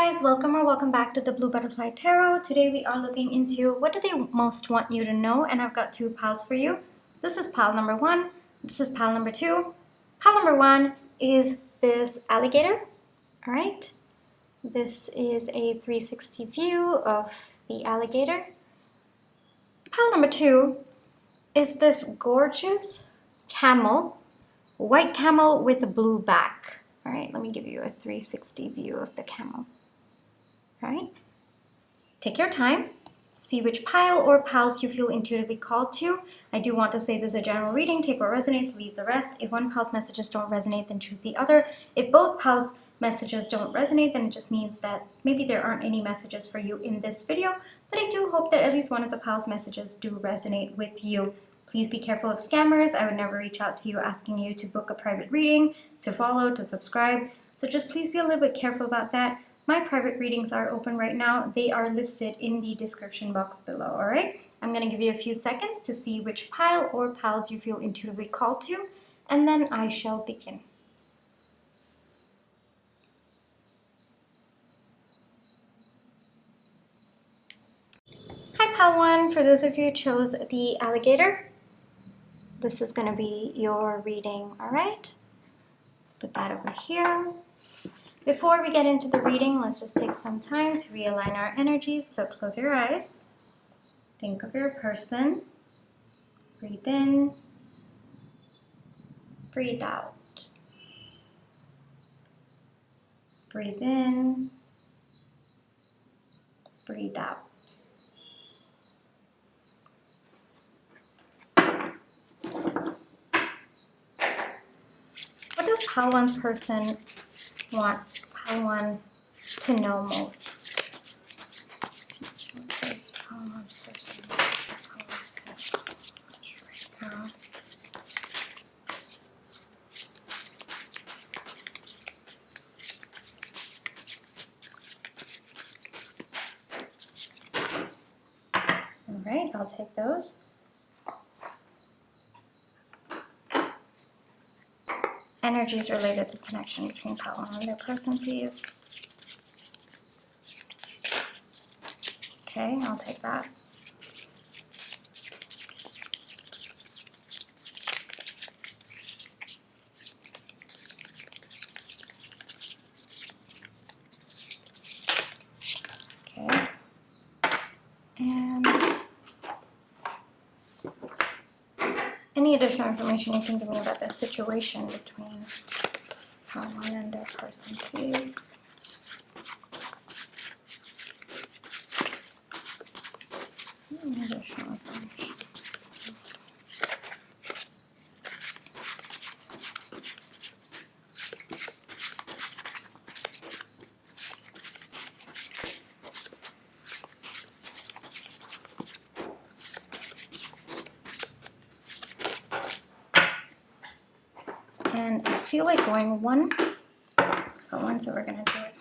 guys, welcome back to the Blue Butterfly Tarot. Today we are looking into what do they most want you to know, and I've got two piles for you. This is pile number one, this is pile number two. Pile number one is this alligator, all right? This is a 360 view of the alligator. Pile number two is this gorgeous camel, white camel with a blue back. All right, let me give you a 360 view of the camel. All right, take your time, see which pile or piles you feel intuitively called to. I do want to say this is a general reading. Take what resonates, leave the rest. If one pile's messages don't resonate, then choose the other. If both piles' messages don't resonate, then it just means that maybe there aren't any messages for you in this video, but I do hope that at least one of the piles' messages do resonate with you. Please be careful of scammers. I would never reach out to you asking you to book a private reading, to follow, to subscribe. So just please be a little bit careful about that. My private readings are open right now. They are listed in the description box below, all right? I'm going to give you a few seconds to see which pile or piles you feel intuitively called to, and then I shall begin. Hi, pile one. For those of you who chose the alligator, this is going to be your reading, all right? Let's put that over here. Before we get into the reading, let's just take some time to realign our energies. So close your eyes. Think of your person. Breathe in. Breathe out. Breathe in. Breathe out. What does pile one's person want pile one to know most? What does pile one's person right now? All right, I'll take those. Energies related to connection between pile one and their person, please. Okay, I'll take that. Okay. And any additional information you can give me about the situation between pile one and their person, please. Any additional information? And I feel like going one, so we're going to do it.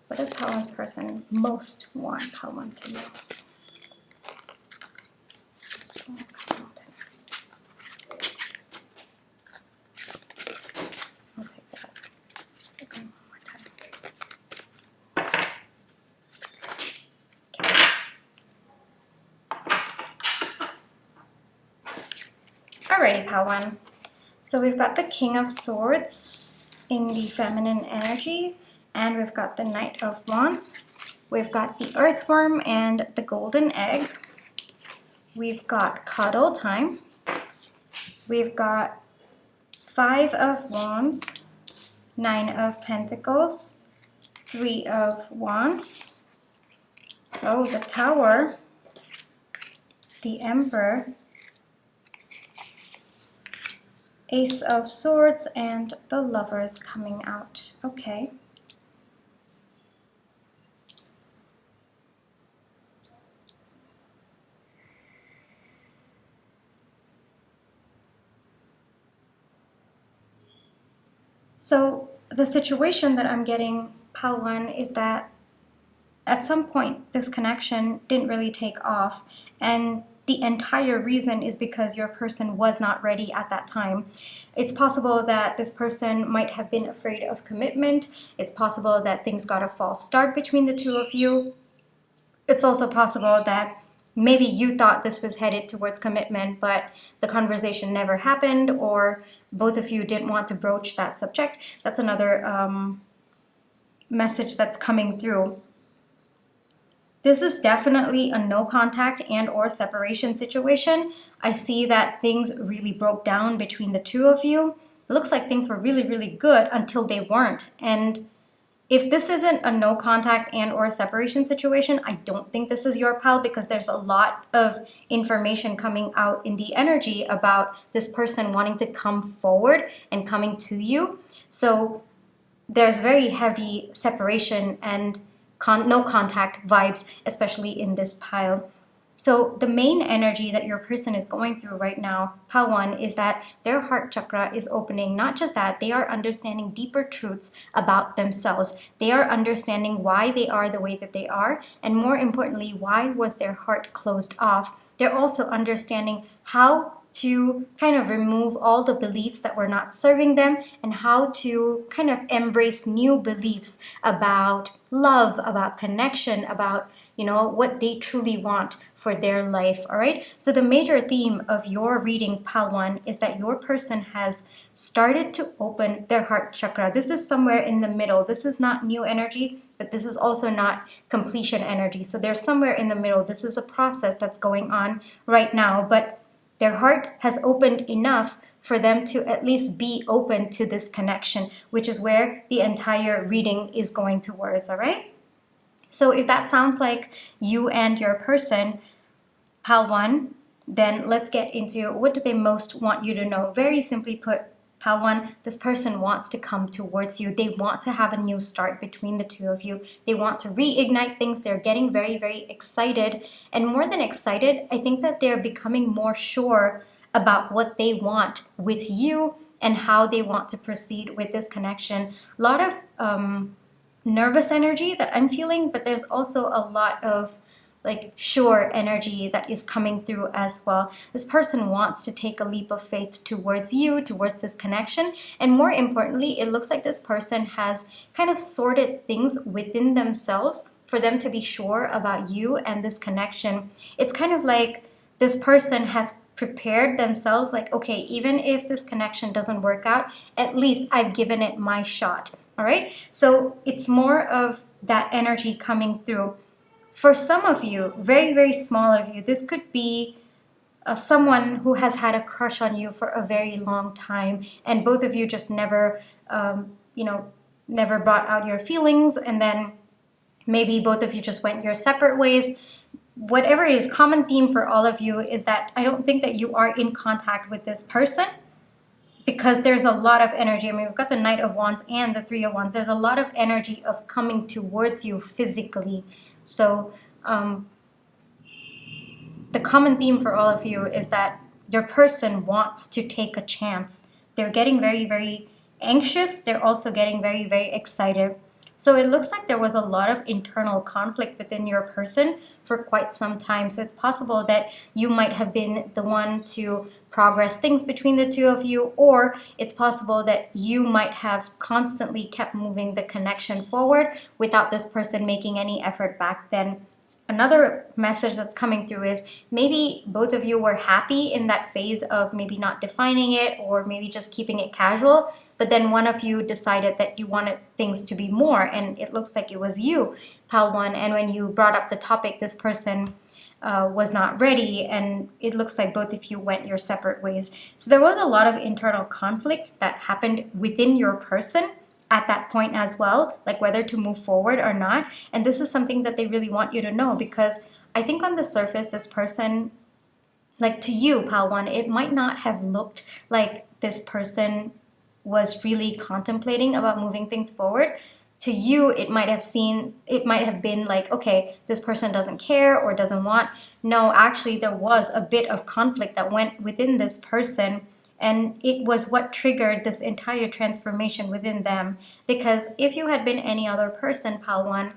What does pile one's person most want pile one to know? I'll take that. One more time. Okay. Alrighty, pile one. So we've got the King of Swords in the feminine energy, and we've got the Knight of Wands. We've got the Earthworm and the Golden Egg. We've got Cuddle Time. We've got Five of Wands, Nine of Pentacles, Three of Wands. Oh, the Tower, the Emperor, Ace of Swords, and the Lovers coming out. Okay. So the situation that I'm getting, pile one, is that at some point this connection didn't really take off, and the entire reason is because your person was not ready at that time. It's possible that this person might have been afraid of commitment. It's possible that things got a false start between the two of you. It's also possible that maybe you thought this was headed towards commitment, but the conversation never happened, or both of you didn't want to broach that subject. That's another message that's coming through. This is definitely a no contact and or separation situation. I see that things really broke down between the two of you. It looks like things were really, really good until they weren't. And if this isn't a no contact and or separation situation, I don't think this is your pal, because there's a lot of information coming out in the energy about this person wanting to come forward and coming to you. So there's very heavy separation and no contact vibes, especially in this pile. So the main energy that your person is going through right now, pile 1, is that their heart chakra is opening. Not just that, they are understanding deeper truths about themselves. They are understanding why they are the way that they are, and more importantly, why was their heart closed off. They're also understanding how to kind of remove all the beliefs that were not serving them, and how to kind of embrace new beliefs about love, about connection, about, you know, what they truly want for their life. All right, so the major theme of your reading, pile 1, is that your person has started to open their heart chakra. This is somewhere in the middle. This is not new energy, but this is also not completion energy. So they're somewhere in the middle. This is a process that's going on right now, but their heart has opened enough for them to at least be open to this connection, which is where the entire reading is going towards. All right, so if that sounds like you and your person, pile 1, then let's get into what do they most want you to know. Very simply put, pile 1, this person wants to come towards you. They want to have a new start between the two of you. They want to reignite things. They're getting very, very excited. And more than excited, I think that they're becoming more sure about what they want with you and how they want to proceed with this connection. A lot of nervous energy that I'm feeling, but there's also a lot of like sure energy that is coming through as well. This person wants to take a leap of faith towards you, towards this connection. And more importantly, it looks like this person has kind of sorted things within themselves for them to be sure about you and this connection. It's kind of like this person has prepared themselves, like, okay, even if this connection doesn't work out, at least I've given it my shot. All right, so it's more of that energy coming through. For some of you, very, very small of you, this could be someone who has had a crush on you for a very long time, and both of you just never, never brought out your feelings, and then maybe both of you just went your separate ways. Whatever is common theme for all of you is that I don't think that you are in contact with this person, because there's a lot of energy. I mean, we've got the Knight of Wands and the Three of Wands. There's a lot of energy of coming towards you physically. So the common theme for all of you is that your person wants to take a chance. They're getting very, very anxious. They're also getting very, very excited. So it looks like there was a lot of internal conflict within your person for quite some time. So it's possible that you might have been the one to progress things between the two of you, or it's possible that you might have constantly kept moving the connection forward without this person making any effort back then. Another message that's coming through is maybe both of you were happy in that phase of maybe not defining it, or maybe just keeping it casual, but then one of you decided that you wanted things to be more, and it looks like it was you, pile 1, and when you brought up the topic, this person was not ready, and it looks like both of you went your separate ways. So there was a lot of internal conflict that happened within your person at that point as well, like whether to move forward or not. And this is something that they really want you to know, because I think on the surface, this person, like to you, pile 1, it might not have looked like this person was really contemplating about moving things forward. To you, it might have been like, okay, this person doesn't care or doesn't want. No, actually, there was a bit of conflict that went within this person, and it was what triggered this entire transformation within them. Because if you had been any other person, pile 1,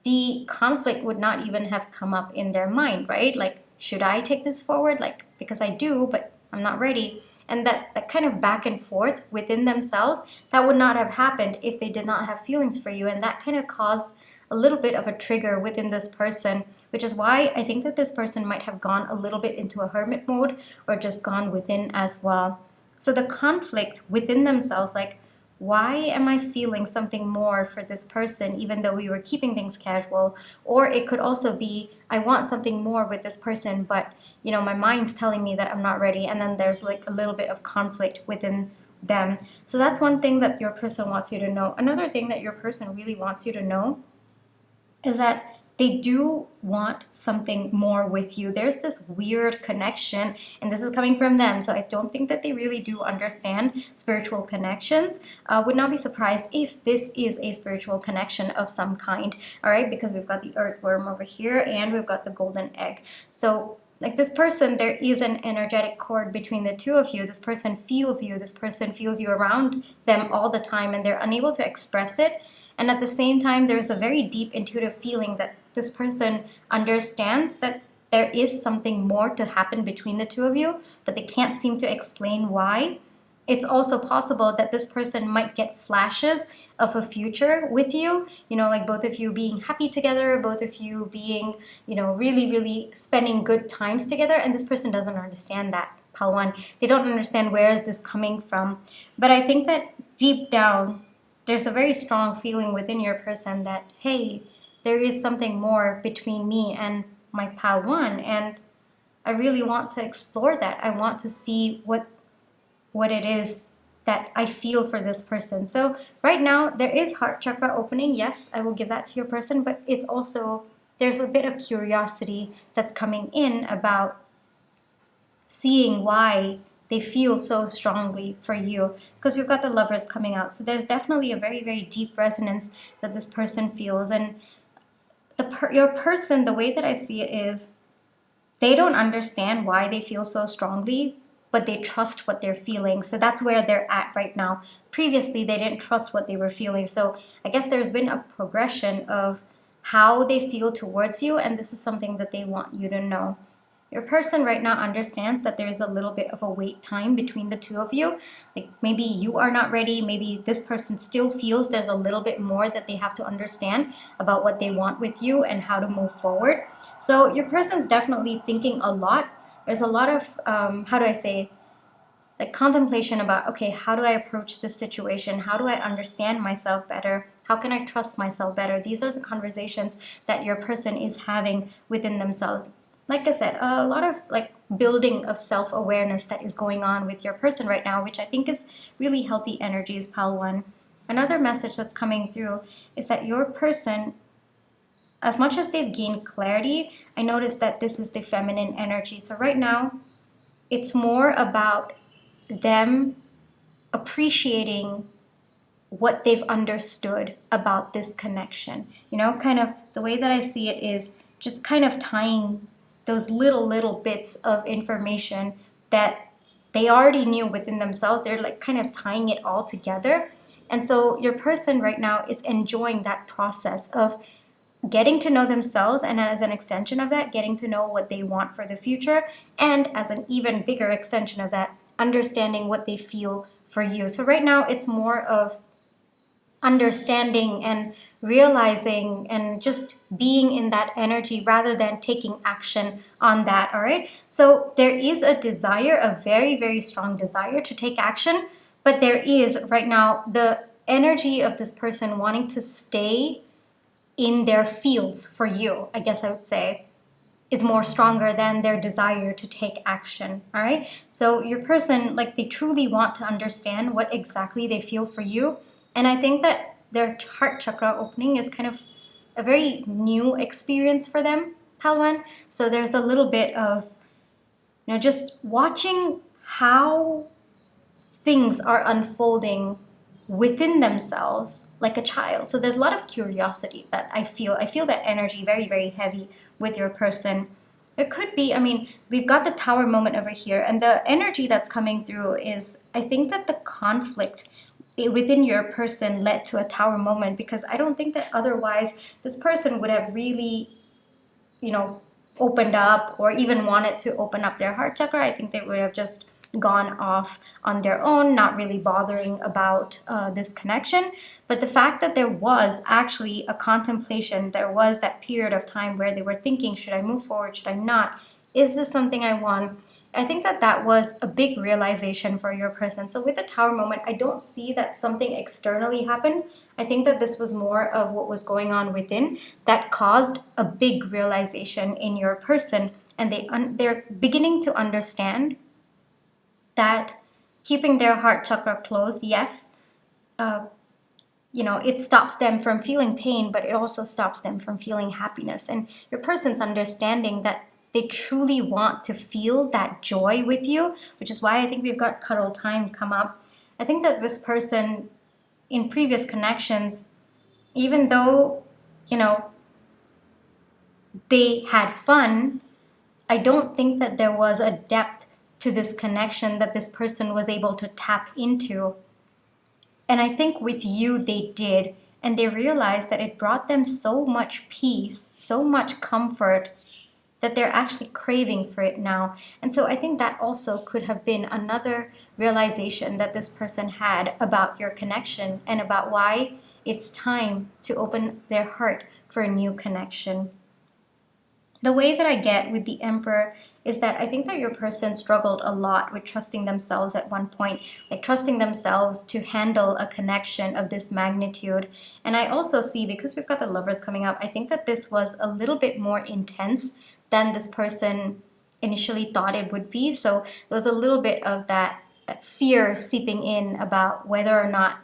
the conflict would not even have come up in their mind, right? Like should I take this forward? Like, because I do, but I'm not ready. And that kind of back and forth within themselves, that would not have happened if they did not have feelings for you. And that kind of caused a little bit of a trigger within this person, which is why I think that this person might have gone a little bit into a hermit mode or just gone within as well. So the conflict within themselves, like, why am I feeling something more for this person even though we were keeping things casual? Or it could also be, I want something more with this person, but you know, my mind's telling me that I'm not ready, and then there's like a little bit of conflict within them. So that's one thing that your person wants you to know. Another thing that your person really wants you to know is that they do want something more with you. There's this weird connection, and this is coming from them, so I don't think that they really do understand spiritual connections. Would not be surprised if this is a spiritual connection of some kind, all right? Because we've got the earthworm over here, and we've got the golden egg. So like this person, there is an energetic cord between the two of you. This person feels you. This person feels you around them all the time, and they're unable to express it. And at the same time, there's a very deep intuitive feeling that this person understands that there is something more to happen between the two of you, but they can't seem to explain why. It's also possible that this person might get flashes of a future with you, you know, like both of you being happy together, both of you being, you know, really, really spending good times together. And this person doesn't understand that, Pal 1. They don't understand where is this coming from. But I think that deep down, there's a very strong feeling within your person that, hey, there is something more between me and my Pal 1, and I really want to explore that. I want to see what it is that I feel for this person. So right now, there is heart chakra opening. Yes, I will give that to your person, but it's also, there's a bit of curiosity that's coming in about seeing why they feel so strongly for you, because we've got the Lovers coming out. So there's definitely a very, very deep resonance that this person feels. And your person, the way that I see it is, they don't understand why they feel so strongly, but they trust what they're feeling. So that's where they're at right now. Previously, they didn't trust what they were feeling. So I guess there's been a progression of how they feel towards you, and this is something that they want you to know. Your person right now understands that there's a little bit of a wait time between the two of you. Like maybe you are not ready. Maybe this person still feels there's a little bit more that they have to understand about what they want with you and how to move forward. So your person's definitely thinking a lot. There's a lot of, how do I say, like contemplation about, okay, how do I approach this situation? How do I understand myself better? How can I trust myself better? These are the conversations that your person is having within themselves. Like I said, a lot of like building of self-awareness that is going on with your person right now, which I think is really healthy energies, Pal 1. Another message that's coming through is that your person, as much as they've gained clarity, I noticed that this is the feminine energy. So right now, it's more about them appreciating what they've understood about this connection. You know, kind of the way that I see it is just kind of tying those little bits of information that they already knew within themselves. They're like kind of tying it all together. And so your person right now is enjoying that process of getting to know themselves, and as an extension of that, getting to know what they want for the future, and as an even bigger extension of that, understanding what they feel for you. So right now it's more of understanding and realizing and just being in that energy rather than taking action on that. All right, so there is a desire, a very, very strong desire to take action, but there is right now the energy of this person wanting to stay in their fields for you, I guess I would say, is more stronger than their desire to take action. All right, so your person, like, they truly want to understand what exactly they feel for you. And I think that their heart chakra opening is kind of a very new experience for them, Pal 1. So there's a little bit of, you know, just watching how things are unfolding within themselves like a child. So there's a lot of curiosity that I feel. I feel that energy very, very heavy with your person. It could be, I mean, we've got the tower moment over here, and the energy that's coming through is, I think that the conflict within your person led to a tower moment, because I don't think that otherwise this person would have really, you know, opened up or even wanted to open up their heart chakra. I think they would have just gone off on their own, not really bothering about this connection. But the fact that there was actually a contemplation, there was that period of time where they were thinking, should I move forward, should I not? Is this something I want? I think that that was a big realization for your person. So with the Tower moment, I don't see that something externally happened. I think that this was more of what was going on within that caused a big realization in your person. And they're beginning to understand that keeping their heart chakra closed, yes, it stops them from feeling pain, but it also stops them from feeling happiness. And your person's understanding that they truly want to feel that joy with you, which is why I think we've got cuddle time come up. I think that this person in previous connections, even though, they had fun, I don't think that there was a depth to this connection that this person was able to tap into. And I think with you, they did. And they realized that it brought them so much peace, so much comfort, that they're actually craving for it now. And so I think that also could have been another realization that this person had about your connection and about why it's time to open their heart for a new connection. The way that I get with the Emperor is that I think that your person struggled a lot with trusting themselves at one point, like trusting themselves to handle a connection of this magnitude. And I also see, because we've got the Lovers coming up, I think that this was a little bit more intense than this person initially thought it would be. So there was a little bit of that fear seeping in about whether or not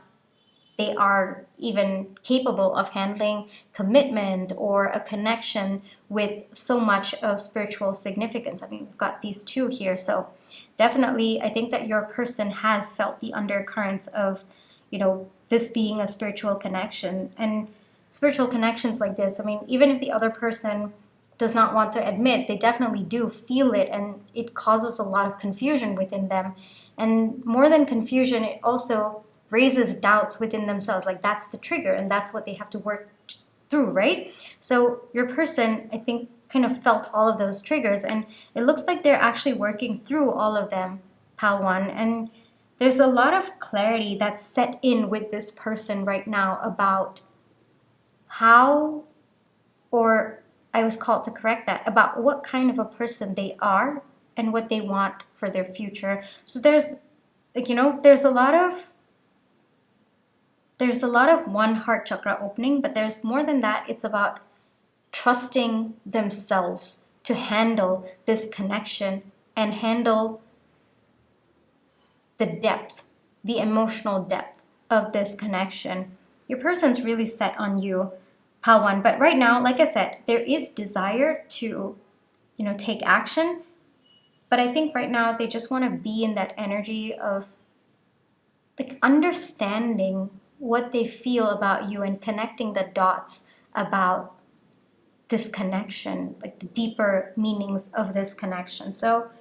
they are even capable of handling commitment or a connection with so much of spiritual significance. I mean, we've got these two here. So definitely, I think that your person has felt the undercurrents of, this being a spiritual connection. And spiritual connections like this, I mean, even if the other person does not want to admit, they definitely do feel it, and it causes a lot of confusion within them. And more than confusion, it also raises doubts within themselves, like that's the trigger and that's what they have to work through, right? So your person, I think, kind of felt all of those triggers, and it looks like they're actually working through all of them, Pal 1. And there's a lot of clarity that's set in with this person right now about how, or I was called to correct that, about what kind of a person they are and what they want for their future. So there's a lot of one heart chakra opening, but there's more than that. It's about trusting themselves to handle this connection and handle the depth, the emotional depth of this connection. Your person's really set on you, Pal 1. But right now, like I said, there is desire to, take action. But I think right now they just want to be in that energy of like understanding what they feel about you and connecting the dots about this connection, like the deeper meanings of this connection. So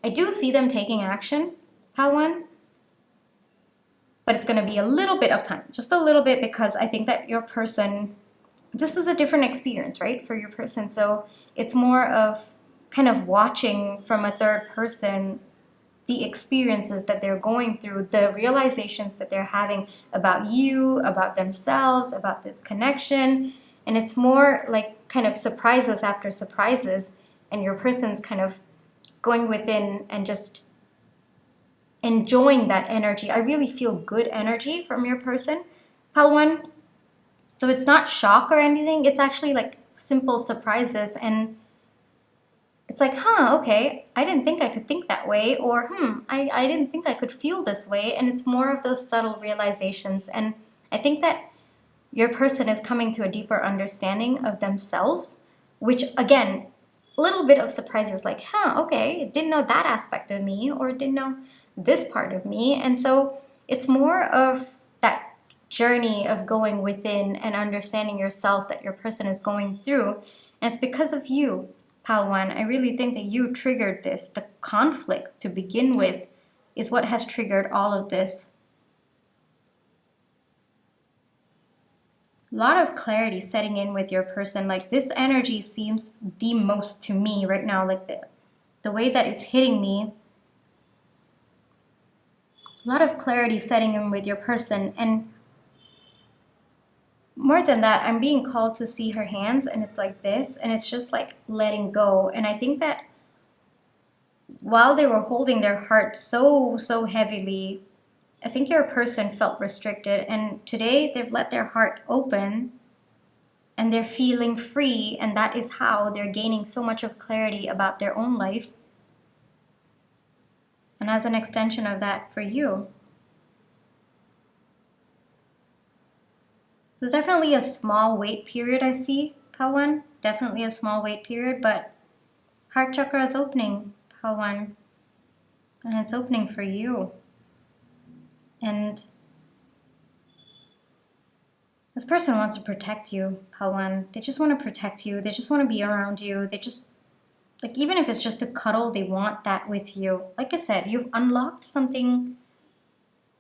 I do see them taking action, Pal 1, but it's going to be a little bit of time, just a little bit, because I think that your person, this is a different experience, right, for your person. So it's more of kind of watching from a third person the experiences that they're going through, the realizations that they're having about you, about themselves, about this connection. And it's more like kind of surprises after surprises, and your person's kind of going within and just enjoying that energy. I really feel good energy from your person, Pal 1. So it's not shock or anything. It's actually like simple surprises, and it's like, okay, I didn't think I could think that way, or I didn't think I could feel this way. And it's more of those subtle realizations. And I think that your person is coming to a deeper understanding of themselves, which, again, a little bit of surprises, like, okay, didn't know that aspect of me, or didn't know this part of me. And so it's more of that journey of going within and understanding yourself that your person is going through. And it's because of you, Pal 1. I really think that you triggered this. The conflict to begin with is what has triggered all of this. A lot of clarity setting in with your person. Like this energy seems the most to me right now, like the way that it's hitting me. A lot of clarity setting in with your person, and more than that, I'm being called to see her hands, and it's like this, and it's just like letting go. And I think that while they were holding their heart so heavily, I think your person felt restricted, and today they've let their heart open and they're feeling free, and that is how they're gaining so much of clarity about their own life. And as an extension of that for you, there's definitely a small wait period I see, Pal 1. Definitely a small wait period, but heart chakra is opening, Pal 1. And it's opening for you. And this person wants to protect you, Pal 1. They just want to protect you. They just want to be around you. They just, like, even if it's just a cuddle, they want that with you. Like I said, you've unlocked something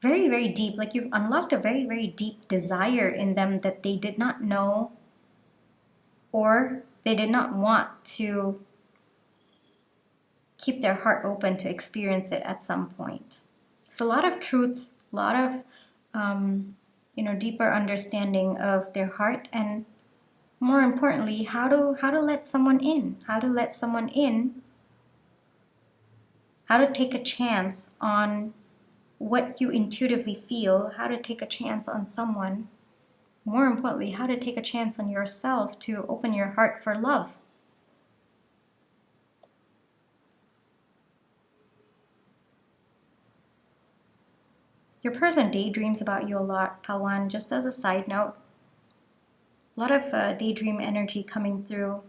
very deep. Like you've unlocked a very deep desire in them that they did not know, or they did not want to keep their heart open to experience it at some point. So a lot of truths, a lot of deeper understanding of their heart, and more importantly, how to let someone in, how to let someone in, how to take a chance on what you intuitively feel, how to take a chance on someone. More importantly, how to take a chance on yourself to open your heart for love. Your person daydreams about you a lot, Pal 1, just as a side note. A lot of daydream energy coming through.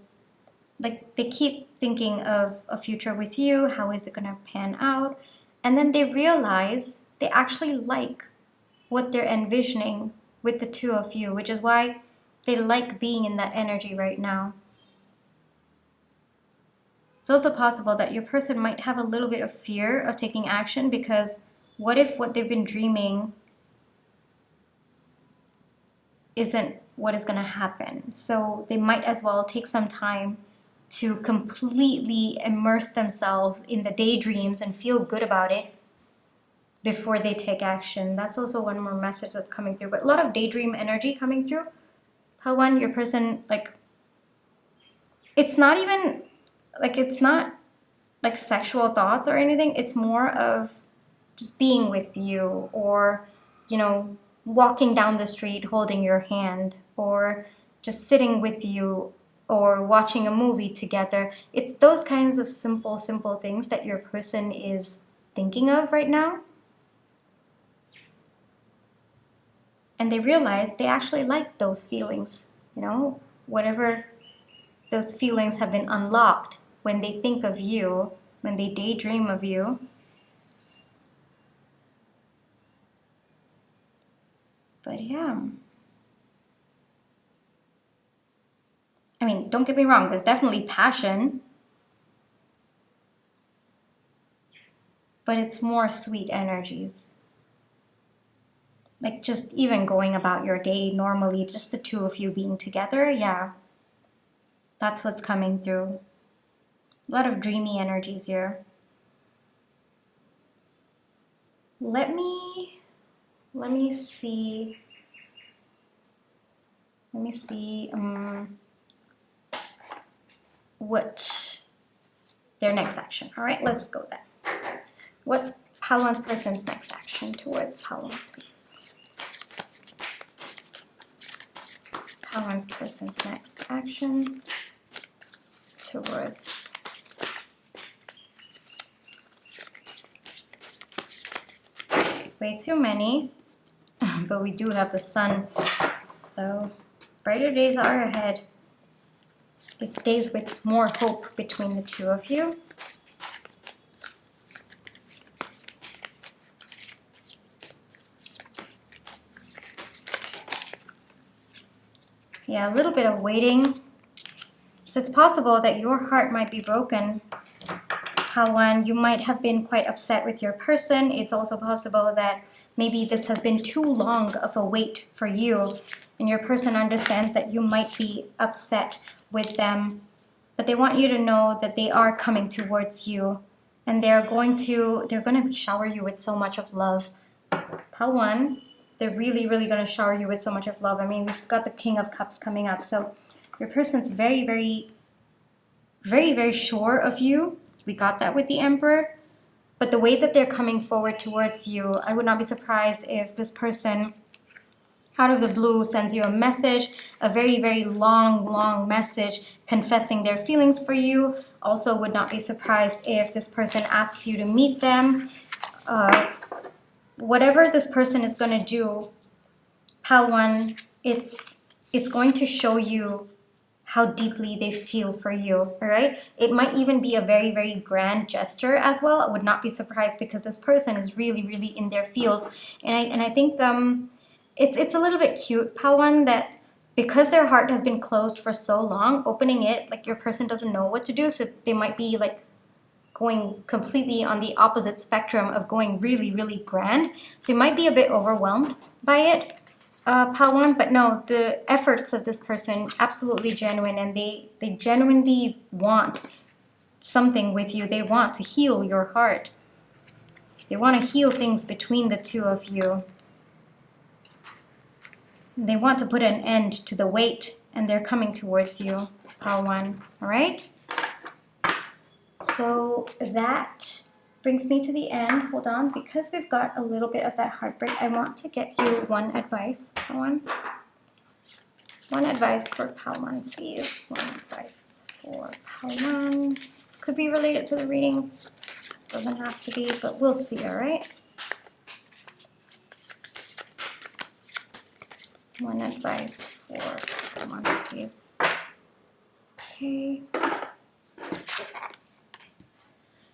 Like they keep thinking of a future with you, how is it going to pan out? And then they realize they actually like what they're envisioning with the two of you, which is why they like being in that energy right now. It's also possible that your person might have a little bit of fear of taking action, because what if what they've been dreaming isn't what is going to happen? So they might as well take some time to completely immerse themselves in the daydreams and feel good about it before they take action. That's also one more message that's coming through. But a lot of daydream energy coming through. How one, your person, like, it's not even, like, it's not like sexual thoughts or anything. It's more of just being with you, or, walking down the street holding your hand, or just sitting with you, or watching a movie together. It's those kinds of simple things that your person is thinking of right now. And they realize they actually like those feelings, whatever those feelings have been unlocked when they think of you, when they daydream of you. But yeah. I mean, don't get me wrong, there's definitely passion. But it's more sweet energies. Like just even going about your day normally, just the two of you being together, yeah. That's what's coming through. A lot of dreamy energies here. Let me see. What their next action. All right, let's go then. What's Pal 1's person's next action towards Pal 1, please? Pal 1's person's next action towards way too many, but we do have the sun, so brighter days are ahead. This days with more hope between the two of you. Yeah, a little bit of waiting. So it's possible that your heart might be broken, Pal 1. You might have been quite upset with your person. It's also possible that maybe this has been too long of a wait for you, and your person understands that you might be upset with them, but they want you to know that they are coming towards you, and they're going to shower you with so much of love. Pile 1, they're really going to shower you with so much of love. I mean, we've got the King of Cups coming up, so your person's very sure of you. We got that with the Emperor. But the way that they're coming forward towards you, I would not be surprised if this person out of the blue sends you a message, a very long message confessing their feelings for you. Also would not be surprised if this person asks you to meet them. Whatever this person is going to do, Pile 1, it's going to show you how deeply they feel for you, all right? It might even be a very grand gesture as well. I would not be surprised because this person is really in their feels. And I think it's a little bit cute, Pile 1, that because their heart has been closed for so long, opening it, like your person doesn't know what to do, so they might be like going completely on the opposite spectrum of going really grand. So you might be a bit overwhelmed by it. Pile 1, but no, the efforts of this person, absolutely genuine, and they genuinely want something with you. They want to heal your heart. They want to heal things between the two of you. They want to put an end to the wait, and they're coming towards you, Pile 1, all right? So that brings me to the end. Hold on, because we've got a little bit of that heartbreak, I want to get you one advice. One advice for Pile 1, please. One advice for Pile 1. Could be related to the reading. Doesn't have to be, but we'll see, all right? One advice for Pile 1, please. Okay.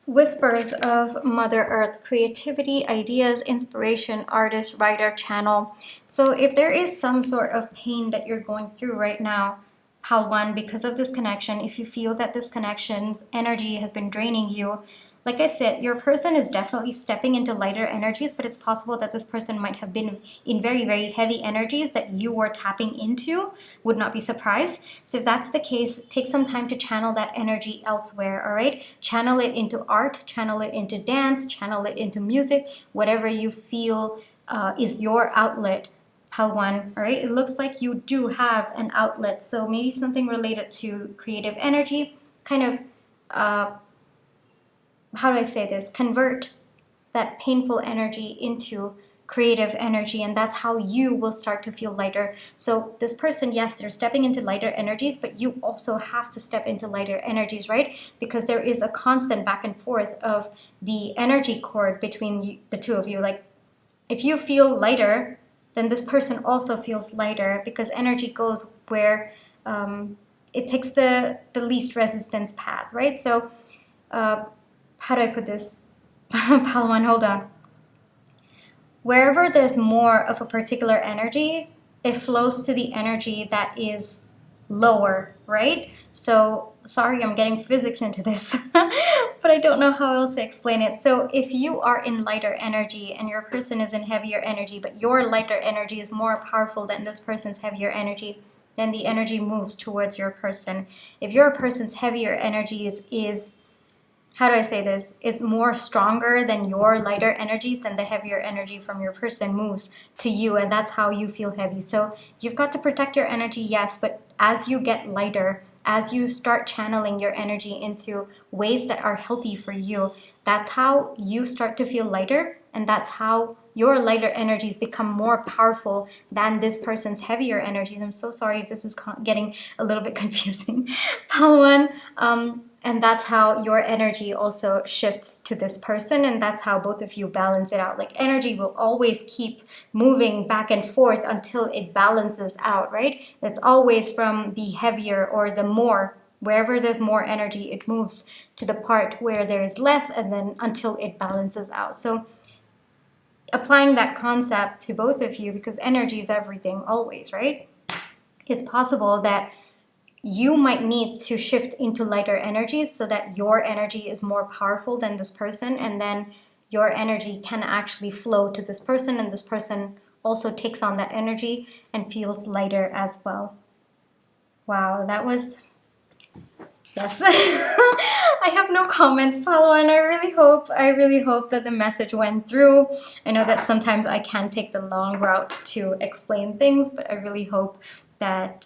Whispers of Mother Earth, creativity, ideas, inspiration, artist, writer, channel. So if there is some sort of pain that you're going through right now, Pile 1, because of this connection, if you feel that this connection's energy has been draining you, like I said, your person is definitely stepping into lighter energies, but it's possible that this person might have been in very heavy energies that you were tapping into. Would not be surprised. So if that's the case, take some time to channel that energy elsewhere, all right? Channel it into art, channel it into dance, channel it into music, whatever you feel is your outlet, Pile 1, all right? It looks like you do have an outlet, so maybe something related to creative energy, kind of how do I say this? Convert that painful energy into creative energy, and that's how you will start to feel lighter. So this person, yes, they're stepping into lighter energies, but you also have to step into lighter energies, right? Because there is a constant back and forth of the energy cord between the two of you. Like if you feel lighter, then this person also feels lighter, because energy goes where it takes the least resistance path, right? So how do I put this? Pile 1, hold on. Wherever there's more of a particular energy, it flows to the energy that is lower, right? So, sorry, I'm getting physics into this, but I don't know how else to explain it. So, if you are in lighter energy and your person is in heavier energy, but your lighter energy is more powerful than this person's heavier energy, then the energy moves towards your person. If your person's heavier energies is how do I say this, is more stronger than your lighter energies, then the heavier energy from your person moves to you, and that's how you feel heavy. So you've got to protect your energy, yes, but as you get lighter, as you start channeling your energy into ways that are healthy for you, that's how you start to feel lighter, and that's how your lighter energies become more powerful than this person's heavier energies. I'm so sorry if this is getting a little bit confusing. Pile 1, and that's how your energy also shifts to this person, and that's how both of you balance it out. Like energy will always keep moving back and forth until it balances out, right? It's always from the heavier or the more. Wherever there's more energy, it moves to the part where there is less, and then until it balances out. So applying that concept to both of you, because energy is everything always, right? It's possible that you might need to shift into lighter energies so that your energy is more powerful than this person, and then your energy can actually flow to this person, and this person also takes on that energy and feels lighter as well. Wow, that was, yes. I have no comments, Paulo, and I really hope that the message went through. I know that sometimes I can take the long route to explain things, but I really hope that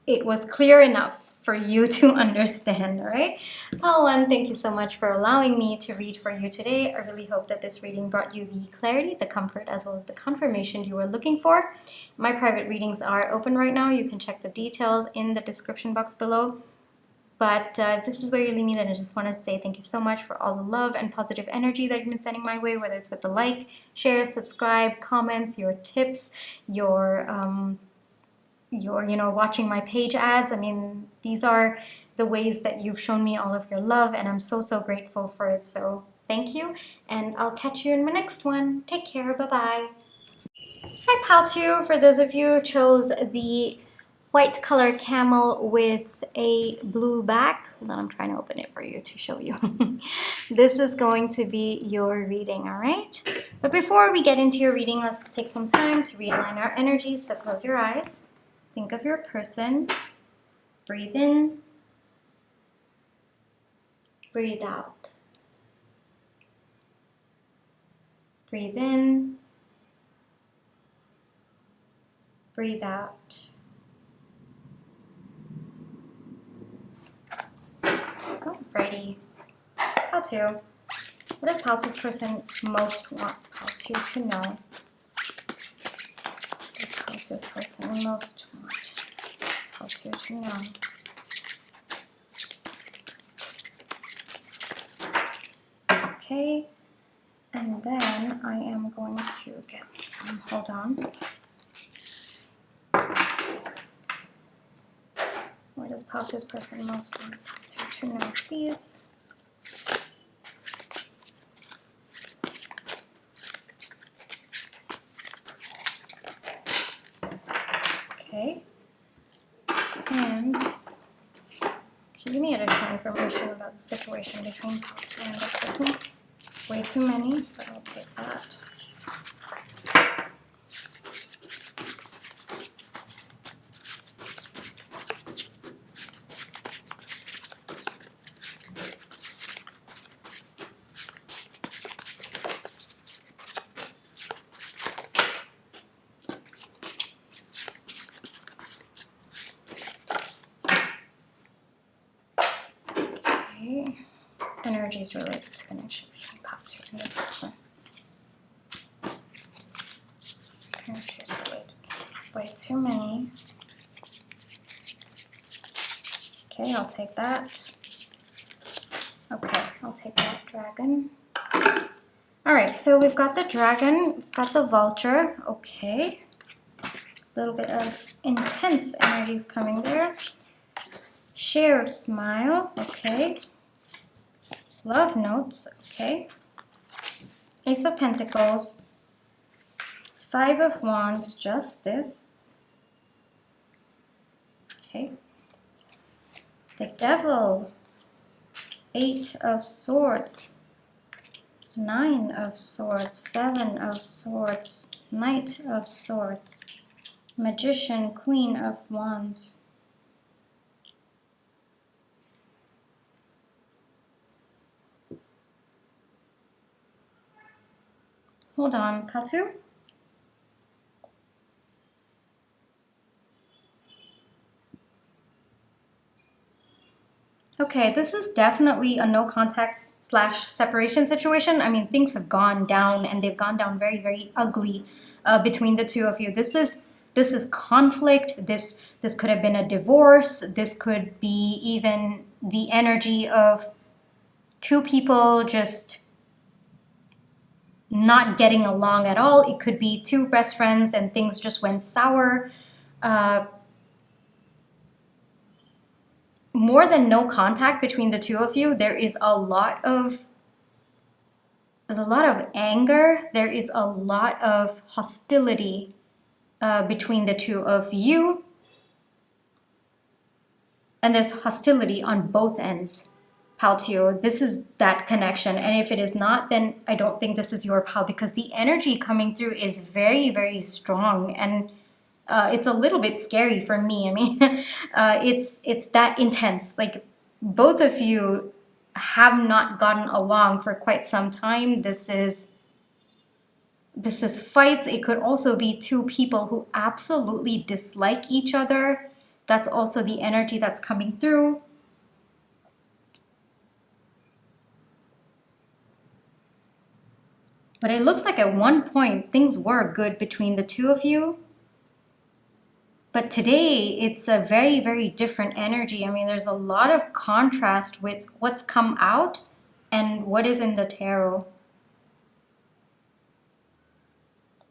it was clear enough for you to understand, all right? Paulo, thank you so much for allowing me to read for you today. I really hope that this reading brought you the clarity, the comfort, as well as the confirmation you were looking for. My private readings are open right now. You can check the details in the description box below. But if this is where you leave me, then I just want to say thank you so much for all the love and positive energy that you've been sending my way, whether it's with the like, share, subscribe, comments, your tips, your watching my page ads. I mean, these are the ways that you've shown me all of your love, and I'm so grateful for it. So thank you, and I'll catch you in my next one. Take care. Bye-bye. Hi, Pal2. For those of you who chose the white color camel with a blue back, hold on, I'm trying to open it for you to show you. This is going to be your reading, all right? But before we get into your reading, let's take some time to realign our energies. So close your eyes. Think of your person. Breathe in. Breathe out. Breathe in. Breathe out. Alrighty. Pal2. What does Pal2's person most want Pal2 to know? What does Pal2's person most want Pal2 to know? Okay. And then I am going to get some, hold on. What does Pal2's person most want Pal2 to know, please? Okay. And can you give me additional information about the situation between Pal2 and the person? Way too many, but I'll take that. Okay. Energies related to connection between Pal2 and the person. Energies related. Way too many. Okay, I'll take that. Okay, I'll take that dragon. Alright, so we've got the dragon, we've got the vulture. Okay. A little bit of intense energies coming there. Shared smile. Okay. Love notes. Okay. Ace of Pentacles. Five of Wands. Justice. Okay. The Devil. Eight of Swords. Nine of Swords. Seven of Swords. Knight of Swords. Magician. Queen of Wands. Hold on, Pal2. Okay, this is definitely a no contact / separation situation. I mean, things have gone down, and they've gone down very ugly between the two of you. This is conflict. This could have been a divorce. This could be even the energy of two people just not getting along at all. It could be two best friends and things just went sour. More than no contact between the two of you, there's a lot of anger. There is a lot of hostility between the two of you. And there's hostility on both ends. pal to you. This is that connection. And if it is not, then I don't think this is your pal, because the energy coming through is very, very strong. And it's a little bit scary for me. I mean, it's that intense. Like, both of you have not gotten along for quite some time. This is fights. It could also be two people who absolutely dislike each other. That's also the energy that's coming through. But it looks like at one point things were good between the two of you. But today it's a very, very different energy. I mean, there's a lot of contrast with what's come out and what is in the tarot.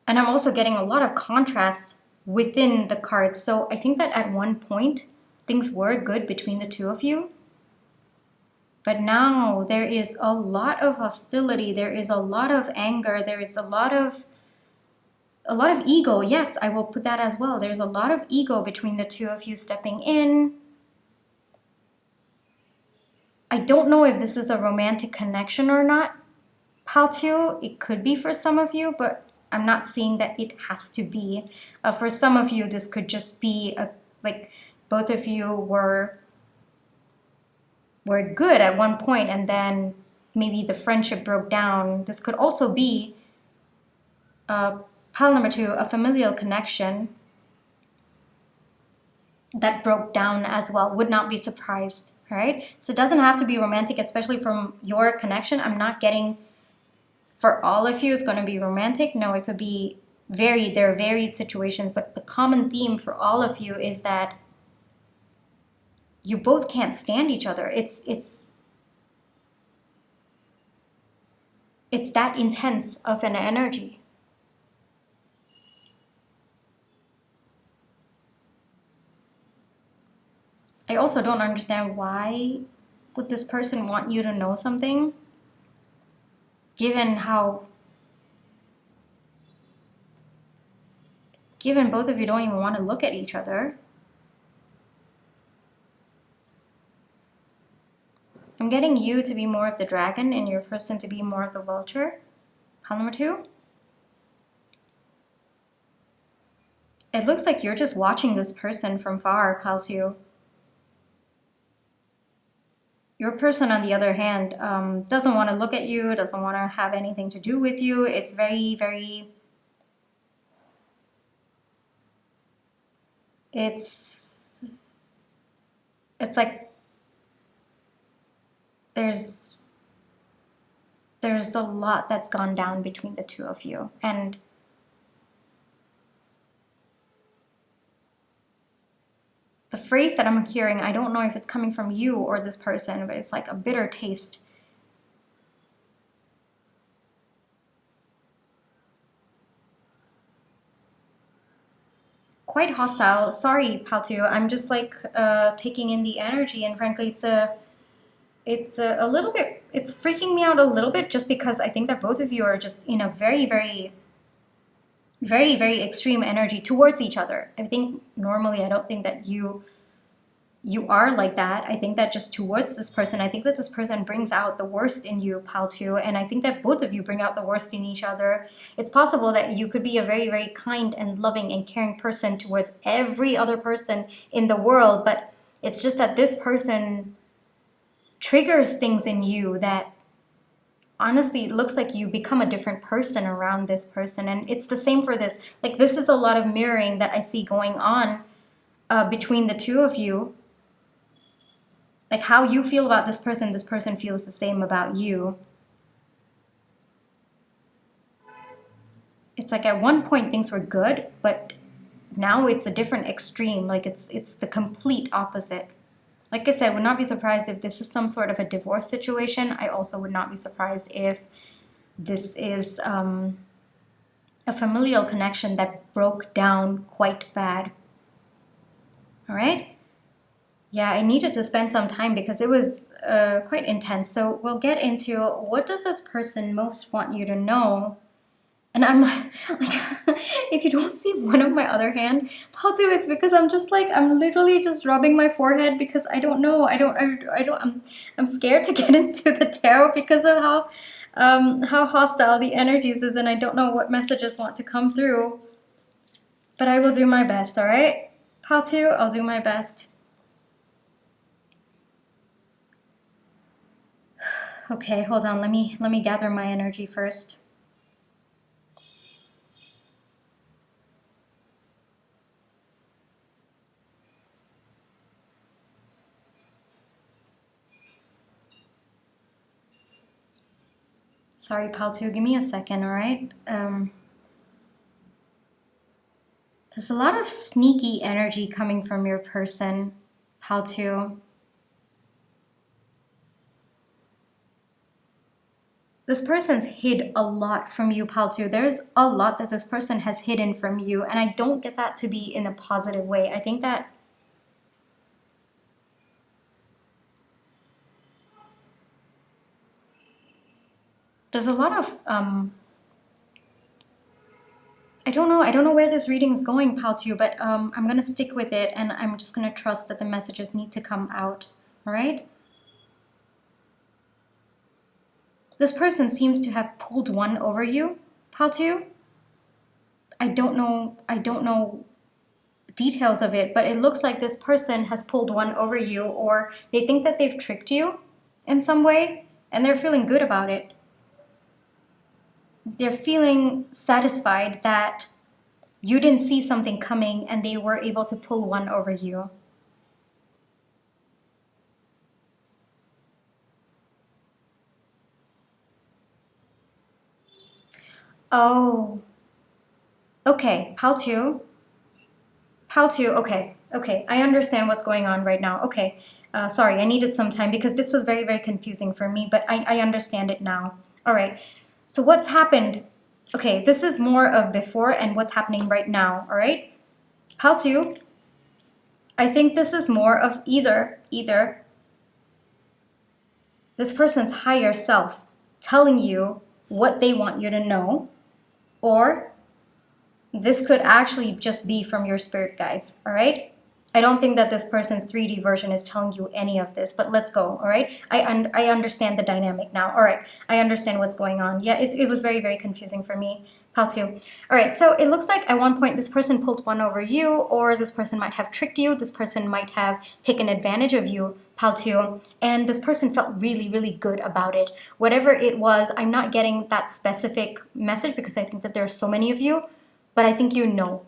And I'm also getting a lot of contrast within the cards. So I think that at one point things were good between the two of you. But now there is a lot of hostility. There is a lot of anger. There is a lot of ego. Yes, I will put that as well. There's a lot of ego between the two of you stepping in. I don't know if this is a romantic connection or not, pal two. It could be for some of you, but I'm not seeing that it has to be. For some of you, this could just be like both of you were good at one point, and then maybe the friendship broke down. This could also be pile number two, a familial connection that broke down as well. Would not be surprised, right? So it doesn't have to be romantic, especially from your connection. I'm not getting for all of you it's going to be romantic. No, it could be varied. There are varied situations, but the common theme for all of you is that you both can't stand each other. It's that intense of an energy. I also don't understand why would this person want you to know something, given both of you don't even want to look at each other. I'm getting you to be more of the dragon and your person to be more of the vulture. Pile number two. It looks like you're just watching this person from far, pile two. Your person, on the other hand, doesn't want to look at you, doesn't want to have anything to do with you. It's very, very... It's like there's a lot that's gone down between the two of you. And the phrase that I'm hearing, I don't know if it's coming from you or this person, but it's like a bitter taste. Quite hostile. Sorry, Paltu. I'm just like taking in the energy, and frankly, it's a little bit, it's freaking me out a little bit, just because I think that both of you are just in a very, very, very, very extreme energy towards each other. I think normally I don't think that you are like that. I think that just towards this person, I think that this person brings out the worst in you, pal two, and I think that both of you bring out the worst in each other. It's possible that you could be a very, very kind and loving and caring person towards every other person in the world, but it's just that this person triggers things in you that honestly, it looks like you become a different person around this person. And it's the same for this. Like, this is a lot of mirroring that I see going on between the two of you. Like, how you feel about this person feels the same about you. It's like at one point things were good, but now it's a different extreme. Like, it's the complete opposite. Like I said, would not be surprised if this is some sort of a divorce situation. I also would not be surprised if this is a familial connection that broke down quite bad. All right? Yeah, I needed to spend some time because it was quite intense. So we'll get into, what does this person most want you to know? And I'm like, if you don't see one of my other hand, I'll do it's because I'm just like, I'm literally just rubbing my forehead because I don't know. I'm scared to get into the tarot because of how hostile the energies is, and I don't know what messages want to come through. But I will do my best, all right? Pile 2, I'll do my best. Okay, hold on. Let me gather my energy first. Sorry, Pile 2, give me a second, all right? There's a lot of sneaky energy coming from your person, Pile 2. This person's hid a lot from you, Pile 2. There's a lot that this person has hidden from you, and I don't get that to be in a positive way. I think that there's a lot of I don't know where this reading is going, Pile 2, but I'm gonna stick with it, and I'm just gonna trust that the messages need to come out. All right? This person seems to have pulled one over you, Pile 2. I don't know details of it, but it looks like this person has pulled one over you, or they think that they've tricked you in some way, and they're feeling good about it. They're feeling satisfied that you didn't see something coming and they were able to pull one over you. Oh, okay, Pile 2. Pile 2, okay, I understand what's going on right now. Okay, sorry, I needed some time because this was very, very confusing for me, but I understand it now. All right, so what's happened? Okay, this is more of before and what's happening right now, all right? Pile 2, I think this is more of either this person's higher self telling you what they want you to know, or this could actually just be from your spirit guides, all right? I don't think that this person's 3D version is telling you any of this, but let's go, all right? I understand the dynamic now. All right, I understand what's going on. Yeah, it was very, very confusing for me. Pile 2. All right, so it looks like at one point this person pulled one over you, or this person might have tricked you. This person might have taken advantage of you, Pile 2, and this person felt really, really good about it. Whatever it was, I'm not getting that specific message because I think that there are so many of you, but I think you know,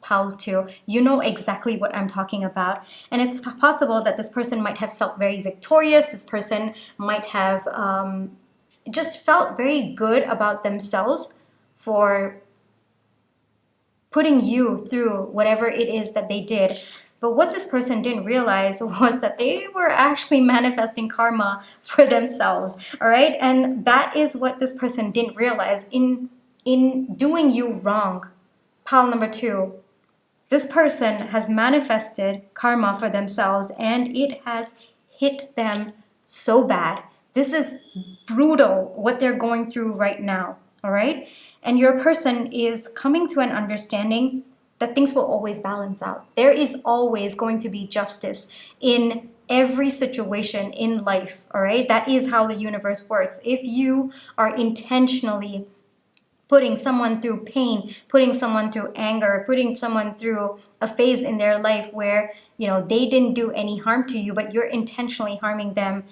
Pile 2, you know exactly what I'm talking about. And it's possible that this person might have felt very victorious. This person might have just felt very good about themselves for putting you through whatever it is that they did. But what this person didn't realize was that they were actually manifesting karma for themselves, all right? And that is what this person didn't realize in doing you wrong. Pile number 2. This person has manifested karma for themselves, and it has hit them so bad. This is brutal what they're going through right now, all right? And your person is coming to an understanding that things will always balance out. There is always going to be justice in every situation in life, all right? That is how the universe works. If you are intentionally putting someone through pain, putting someone through anger, putting someone through a phase in their life where, you know, they didn't do any harm to you, but you're intentionally harming them,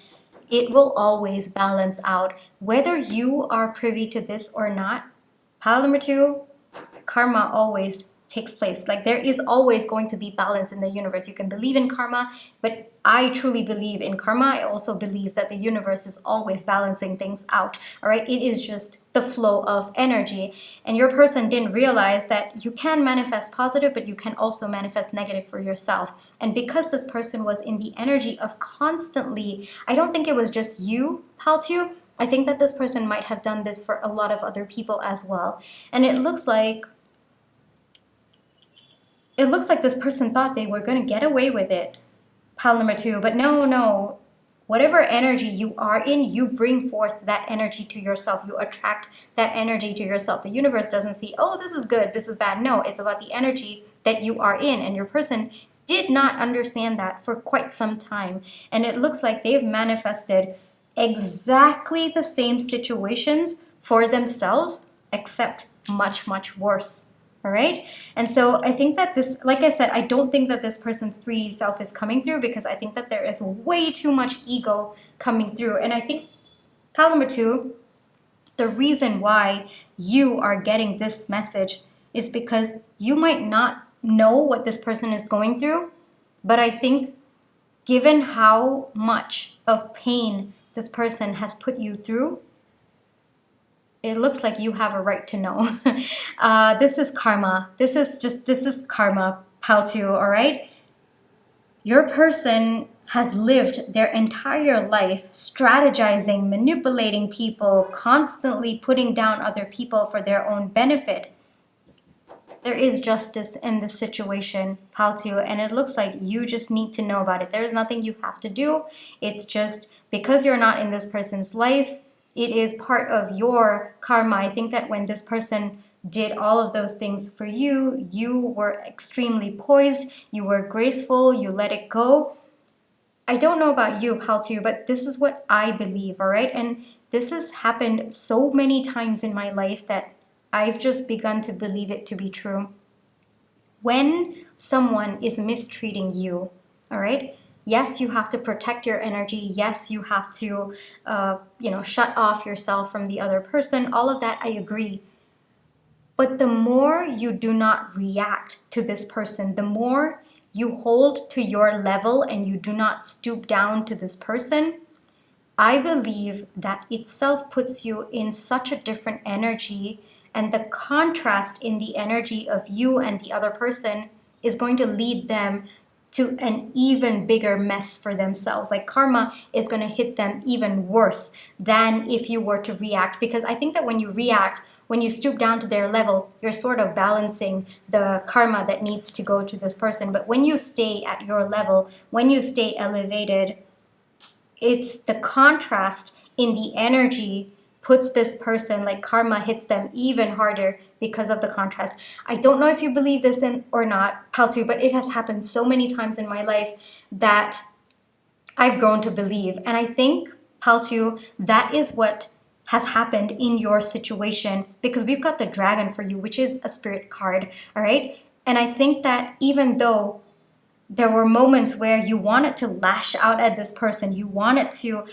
it will always balance out. Whether you are privy to this or not, pile number 2, karma always takes place. Like, there is always going to be balance in the universe. You can believe in karma, but I truly believe in karma. I also believe that the universe is always balancing things out, all right? It is just the flow of energy. And your person didn't realize that you can manifest positive, but you can also manifest negative for yourself. And because this person was in the energy of constantly, I don't think it was just you, Pile 2. I think that this person might have done this for a lot of other people as well. And it looks like this person thought they were going to get away with it, pile number 2, but no, whatever energy you are in, you bring forth that energy to yourself. You attract that energy to yourself. The universe doesn't see, oh, this is good, this is bad. No, it's about the energy that you are in. And your person did not understand that for quite some time. And it looks like they've manifested exactly the same situations for themselves, except much, much worse. All right. And so I think that this, like I said, I don't think that this person's 3D self is coming through, because I think that there is way too much ego coming through. And I think pile number 2, the reason why you are getting this message is because you might not know what this person is going through. But I think given how much of pain this person has put you through, it looks like you have a right to know. This is karma. This is karma, pile 2, all right? Your person has lived their entire life strategizing, manipulating people, constantly putting down other people for their own benefit. There is justice in this situation, pile 2, and it looks like you just need to know about it. There is nothing you have to do. It's just because you're not in this person's life, it is part of your karma. I think that when this person did all of those things for you, you were extremely poised, you were graceful, you let it go. I don't know about you, pile 2, but this is what I believe, all right? And this has happened so many times in my life that I've just begun to believe it to be true. When someone is mistreating you, all right? Yes, you have to protect your energy. Yes, you have to, shut off yourself from the other person. All of that, I agree. But the more you do not react to this person, the more you hold to your level and you do not stoop down to this person, I believe that itself puts you in such a different energy, and the contrast in the energy of you and the other person is going to lead them to an even bigger mess for themselves. Like karma is going to hit them even worse than if you were to react. Because I think that when you react, when you stoop down to their level, you're sort of balancing the karma that needs to go to this person. But when you stay at your level, when you stay elevated, it's the contrast in the energy puts this person, like karma hits them even harder because of the contrast. I don't know if you believe this in or not, pile 2, but it has happened so many times in my life that I've grown to believe. And I think, pile 2, that is what has happened in your situation, because we've got the dragon for you, which is a spirit card, all right? And I think that even though there were moments where you wanted to lash out at this person, you wanted to,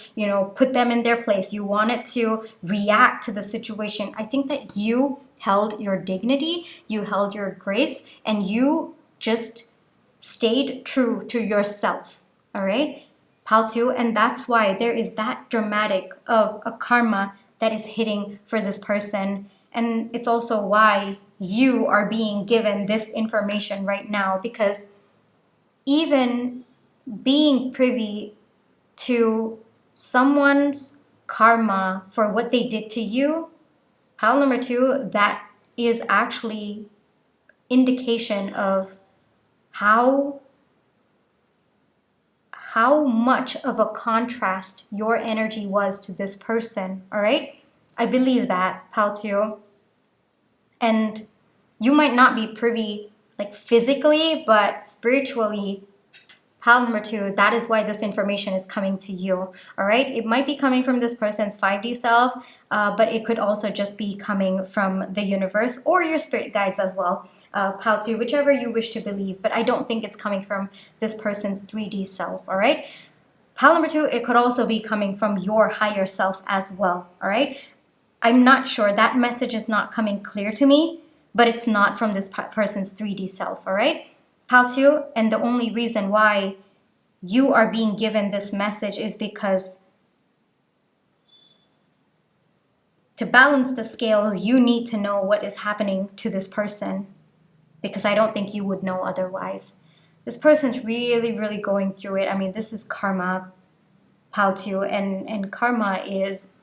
put them in their place, you wanted to react to the situation, I think that you held your dignity, you held your grace, and you just stayed true to yourself, all right? Pile 2, and that's why there is that dramatic of a karma that is hitting for this person. And it's also why you are being given this information right now, because even being privy to someone's karma for what they did to you, pile number 2, that is actually indication of how much of a contrast your energy was to this person, all right? I believe that, pile 2. And you might not be privy like physically, but spiritually, pile number 2, that is why this information is coming to you, all right? It might be coming from this person's 5D self, but it could also just be coming from the universe or your spirit guides as well, pile 2, whichever you wish to believe, but I don't think it's coming from this person's 3D self, all right? Pile number 2, it could also be coming from your higher self as well, all right? I'm not sure. That message is not coming clear to me, but it's not from this person's 3D self, all right? Pile 2, and the only reason why you are being given this message is because to balance the scales, you need to know what is happening to this person, because I don't think you would know otherwise. This person's really, really going through it. I mean, this is karma, pile 2, and karma is,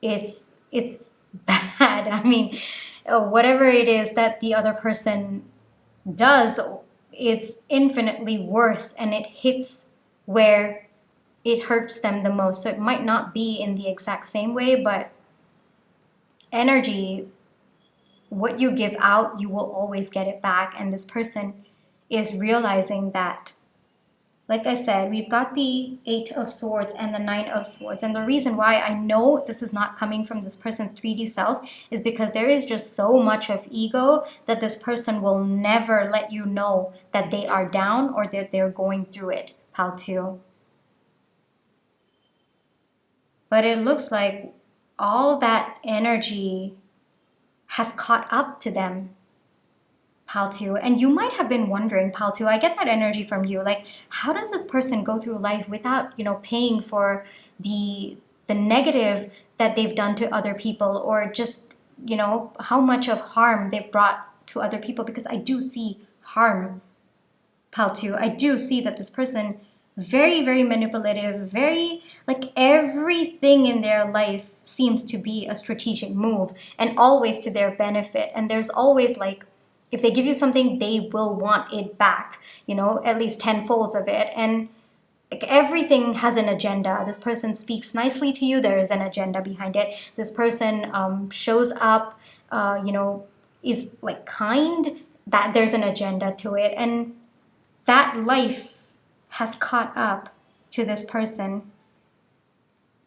it's bad. I mean, whatever it is that the other person does, it's infinitely worse, and it hits where it hurts them the most. So it might not be in the exact same way, but energy, what you give out, you will always get it back. And this person is realizing that. Like I said, we've got the 8 of Swords and the 9 of Swords. And the reason why I know this is not coming from this person's 3D self is because there is just so much of ego that this person will never let you know that they are down or that they're going through it, pal 2. But it looks like all that energy has caught up to them, pal 2. And you might have been wondering, pal 2, I get that energy from you. Like, how does this person go through life without, paying for the negative that they've done to other people, or just, how much of harm they've brought to other people? Because I do see harm, pal 2. I do see that this person, very, very manipulative, very, like, everything in their life seems to be a strategic move and always to their benefit. And there's always, like, if they give you something, they will want it back, at least tenfolds of it. And like, everything has an agenda. This person speaks nicely to you. There is an agenda behind it. This person shows up, is like kind, that there's an agenda to it. And that life has caught up to this person,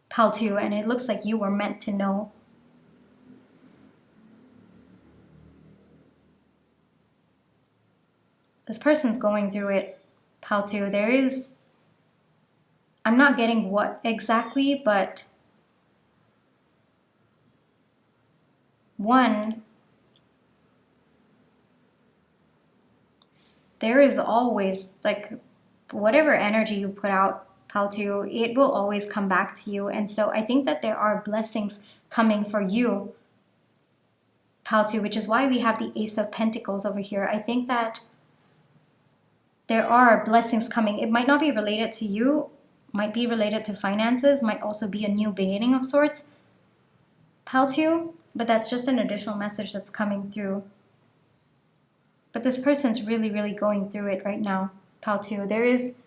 pal 2. And it looks like you were meant to know. This person's going through it, pal 2. I'm not getting what exactly, but one, there is always, like, whatever energy you put out, pal 2, it will always come back to you. And so I think that there are blessings coming for you, pal 2, which is why we have the Ace of Pentacles over here. I think that there are blessings coming. It might not be related to you, might be related to finances, might also be a new beginning of sorts, pal 2, but that's just an additional message that's coming through. But this person's really, really going through it right now, pal 2. This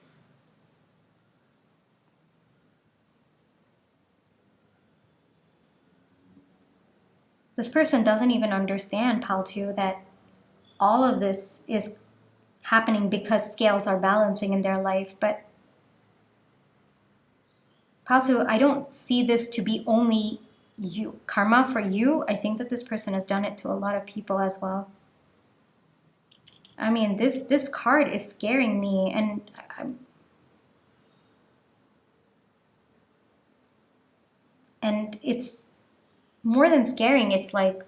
person doesn't even understand, pal 2, that all of this is happening because scales are balancing in their life. But pal 2, I don't see this to be only you, karma for you. I think that this person has done it to a lot of people as well. I mean, this card is scaring me, and it's more than scaring. It's like,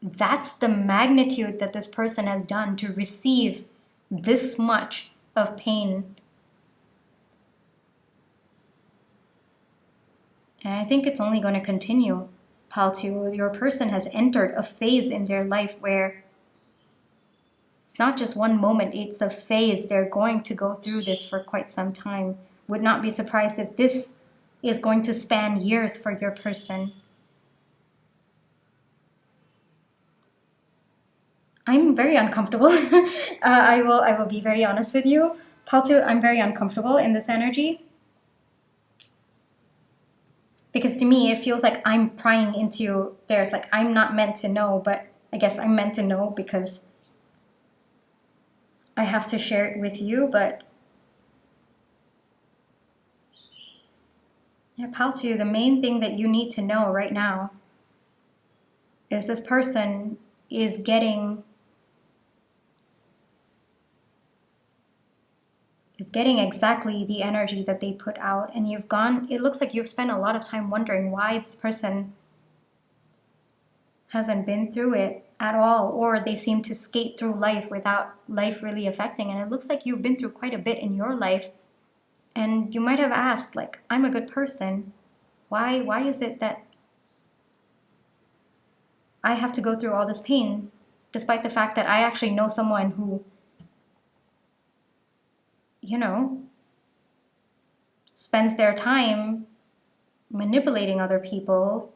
that's the magnitude that this person has done to receive this much of pain. And I think it's only going to continue, pal 2. Your person has entered a phase in their life where it's not just one moment, it's a phase. They're going to go through this for quite some time. Would not be surprised if this is going to span years for your person. I'm very uncomfortable. I will be very honest with you, pal 2. I'm very uncomfortable in this energy. Because to me, it feels like I'm prying into theirs. Like, I'm not meant to know, but I guess I'm meant to know because I have to share it with you. But yeah, pal 2, the main thing that you need to know right now is this person is getting exactly the energy that they put out. And it looks like you've spent a lot of time wondering why this person hasn't been through it at all, or they seem to skate through life without life really affecting. And it looks like you've been through quite a bit in your life. And you might have asked, like, I'm a good person. Why is it that I have to go through all this pain, despite the fact that I actually know someone who, spends their time manipulating other people,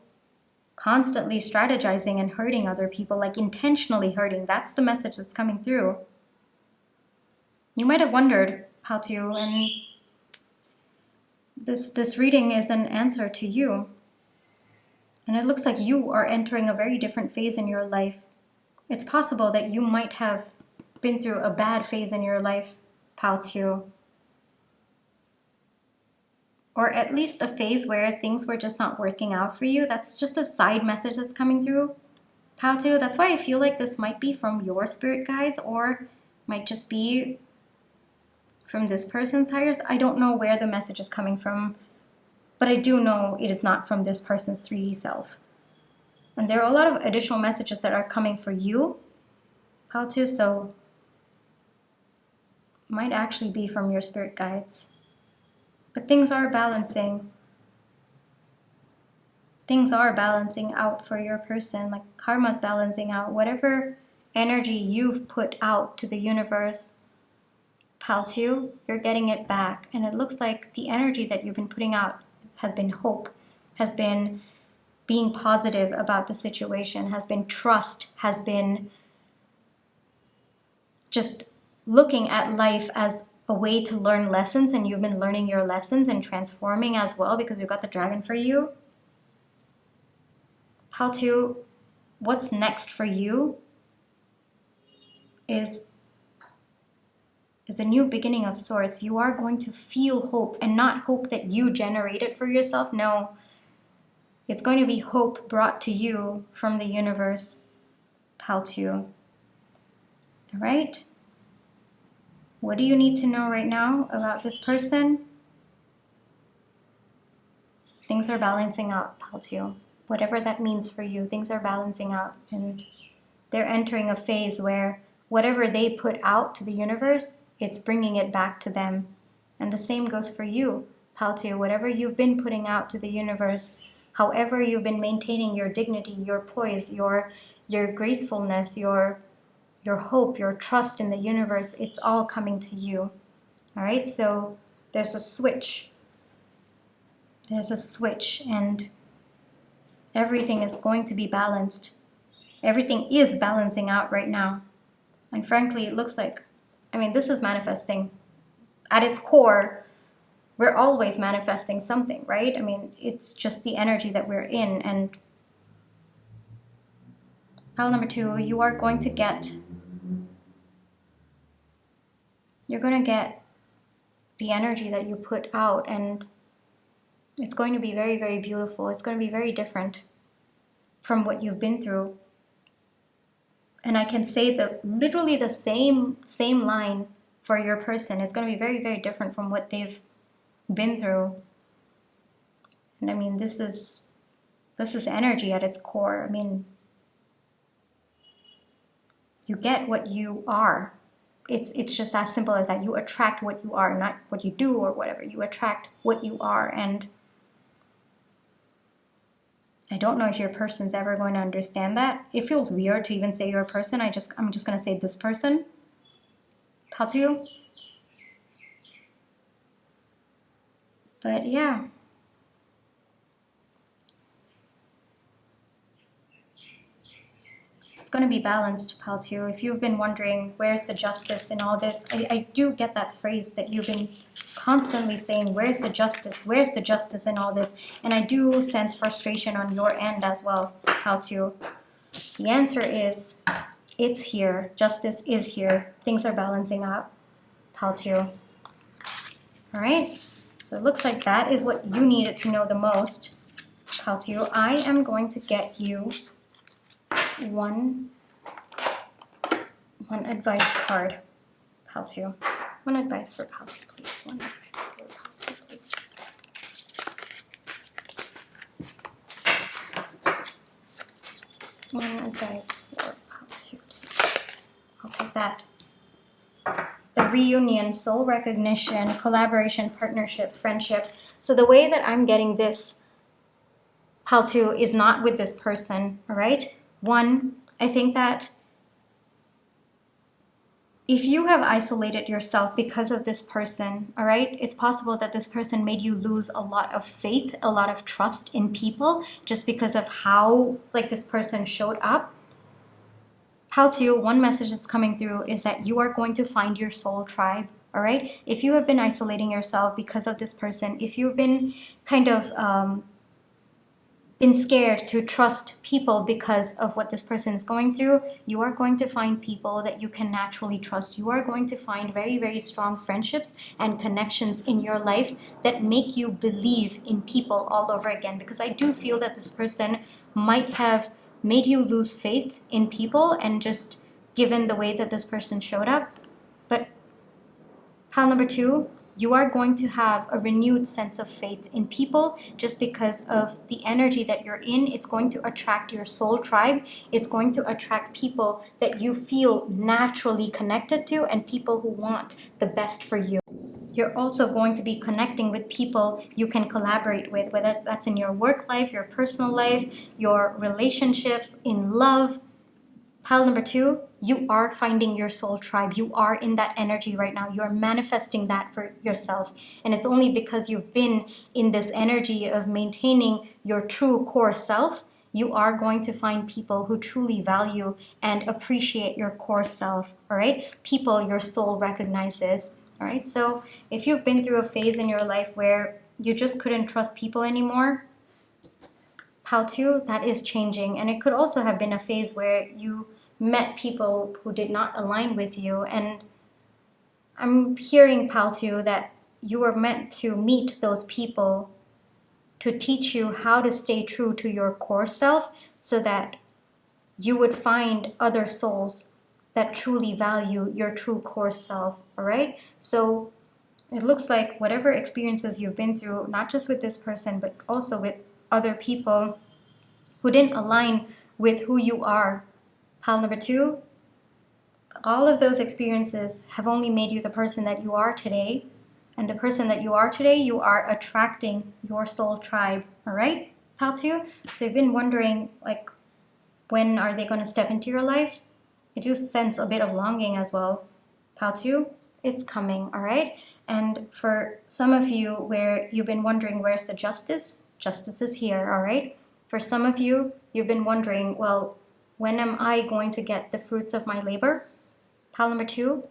constantly strategizing and hurting other people, like intentionally hurting. That's the message that's coming through. You might have wondered how to, and This reading is an answer to you. And it looks like you are entering a very different phase in your life. It's possible that you might have been through a bad phase in your life, Pal 2. Or at least a phase where things were just not working out for you. That's just a side message that's coming through, Pal 2. That's why I feel like this might be from your spirit guides or might just be from this person's higher. I don't know where the message is coming from, but I do know it is not from this person's 3D self. And there are a lot of additional messages that are coming for you, Pal 2, so might actually be from your spirit guides. But things are balancing. Things are balancing out for your person, like karma's balancing out. Whatever energy you've put out to the universe, Pal 2, you're getting it back. And it looks like the energy that you've been putting out has been hope, has been being positive about the situation, has been trust, has been just looking at life as a way to learn lessons, and you've been learning your lessons and transforming as well because you've got the dragon for you. Pal 2, what's next for you is a new beginning of sorts. You are going to feel hope, and not hope that you generate it for yourself. No, it's going to be hope brought to you from the universe, Pal 2. All right? What do you need to know right now about this person? Things are balancing out, Pal 2. Whatever that means for you, things are balancing out. And they're entering a phase where whatever they put out to the universe, it's bringing it back to them. And the same goes for you, Pal 2. Whatever you've been putting out to the universe, however you've been maintaining your dignity, your poise, your gracefulness, your hope, your trust in the universe, it's all coming to you. All right, so there's a switch. There's a switch, and everything is going to be balanced. Everything is balancing out right now. And frankly, it looks like, this is manifesting. At its core, we're always manifesting something, right? It's just the energy that we're in. And pile number 2, you're going to get the energy that you put out, and it's going to be very, very beautiful. It's going to be very different from what you've been through. And I can say that literally the same line for your person. It's going to be very, very different from what they've been through. And this is energy at its core. You get what you are. It's just as simple as that. You attract what you are, not what you do or whatever. You attract what you are. And I don't know if your person's ever going to understand that. It feels weird to even say your person. I'm just going to say this person. Pal 2. But yeah. It's going to be balanced, Pal 2. If you've been wondering where's the justice in all this, I do get that phrase that you've been constantly saying, where's the justice? Where's the justice in all this? And I do sense frustration on your end as well, Pal 2. The answer is, it's here. Justice is here. Things are balancing out, Pal 2. All right? So it looks like that is what you needed to know the most, Pal 2. I am going to get you one advice card, Pal 2. One advice for Pal 2, please. One advice for Pal 2, please. One advice for Pal 2, please. I'll take that. The reunion, soul recognition, collaboration, partnership, friendship. So the way that I'm getting this, Pal 2, is not with this person, all right? One, I think that if you have isolated yourself because of this person, all right, it's possible that this person made you lose a lot of faith, a lot of trust in people just because of how, this person showed up. Pal 2, one message that's coming through is that you are going to find your soul tribe. all right? If you have been isolating yourself because of this person, if you've been kind of been scared to trust people because of what this person is going through, you are going to find people that you can naturally trust. You are going to find very, very strong friendships and connections in your life that make you believe in people all over again. Because I do feel that this person might have made you lose faith in people, and just given the way that this person showed up. But pile number 2, you are going to have a renewed sense of faith in people just because of the energy that you're in. It's going to attract your soul tribe. It's going to attract people that you feel naturally connected to and people who want the best for you. You're also going to be connecting with people you can collaborate with, whether that's in your work life, your personal life, your relationships, in love. Pile number 2, you are finding your soul tribe. You are in that energy right now. You are manifesting that for yourself. And it's only because you've been in this energy of maintaining your true core self, you are going to find people who truly value and appreciate your core self, all right? People your soul recognizes, all right? So if you've been through a phase in your life where you just couldn't trust people anymore, pile 2, that is changing. And it could also have been a phase where you met people who did not align with you. And I'm hearing, pile 2, that you were meant to meet those people to teach you how to stay true to your core self, so that you would find other souls that truly value your true core self, all right? So it looks like whatever experiences you've been through, not just with this person, but also with other people who didn't align with who you are, pile number 2, all of those experiences have only made you the person that you are today. And the person that you are today, you are attracting your soul tribe, all right, pile 2? So you've been wondering, like, when are they going to step into your life? I do sense a bit of longing as well, pile 2. It's coming, all right? And for some of you where you've been wondering, where's the justice? Justice is here, all right? For some of you, you've been wondering, well, when am I going to get the fruits of my labor? Pile number 2,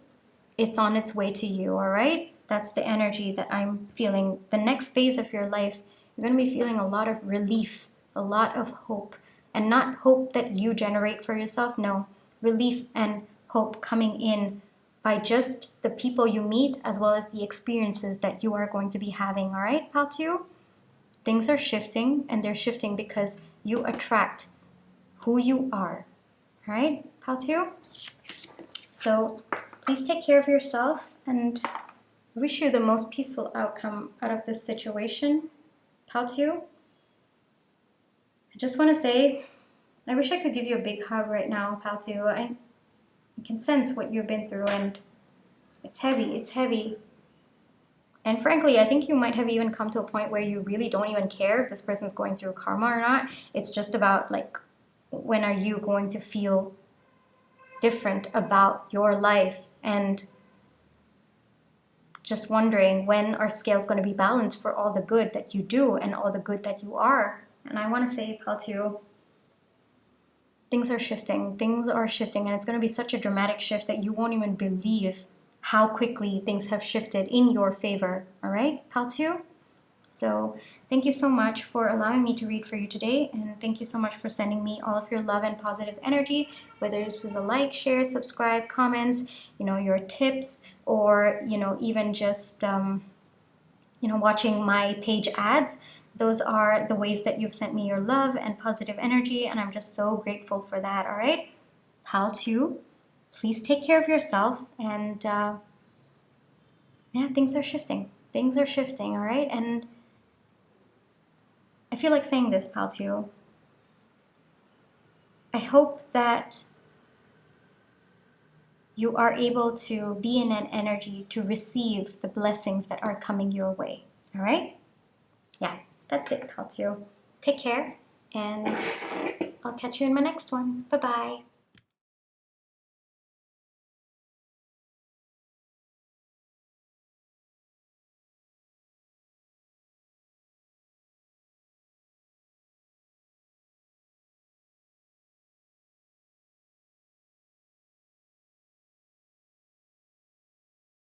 it's on its way to you, all right? That's the energy that I'm feeling. The next phase of your life, you're going to be feeling a lot of relief, a lot of hope. And not hope that you generate for yourself, no. Relief and hope coming in by just the people you meet, as well as the experiences that you are going to be having, all right, pile 2? Things are shifting, and they're shifting because you attract who you are, all right, pile 2? So please take care of yourself, and I wish you the most peaceful outcome out of this situation, pile 2. I just want to say, I wish I could give you a big hug right now, pile 2. I can sense what you've been through, and it's heavy, it's heavy. And frankly, I think you might have even come to a point where you really don't even care if this person's going through karma or not. It's just about, like, when are you going to feel different about your life, and just wondering, when are scales going to be balanced for all the good that you do and all the good that you are. And I want to say, pile 2, things are shifting, and it's going to be such a dramatic shift that you won't even believe how quickly things have shifted in your favor, all right, pile 2? So thank you so much for allowing me to read for you today, and thank you so much for sending me all of your love and positive energy, whether it's just a like, share, subscribe, comments, your tips, or, even just, watching my page ads. Those are the ways that you've sent me your love and positive energy, and I'm just so grateful for that, all right? Pile 2, please take care of yourself, and yeah, things are shifting. Things are shifting, all right? And I feel like saying this, pile 2. I hope that you are able to be in an energy to receive the blessings that are coming your way, all right? Yeah, that's it, pile 2. Take care, and I'll catch you in my next one. Bye-bye.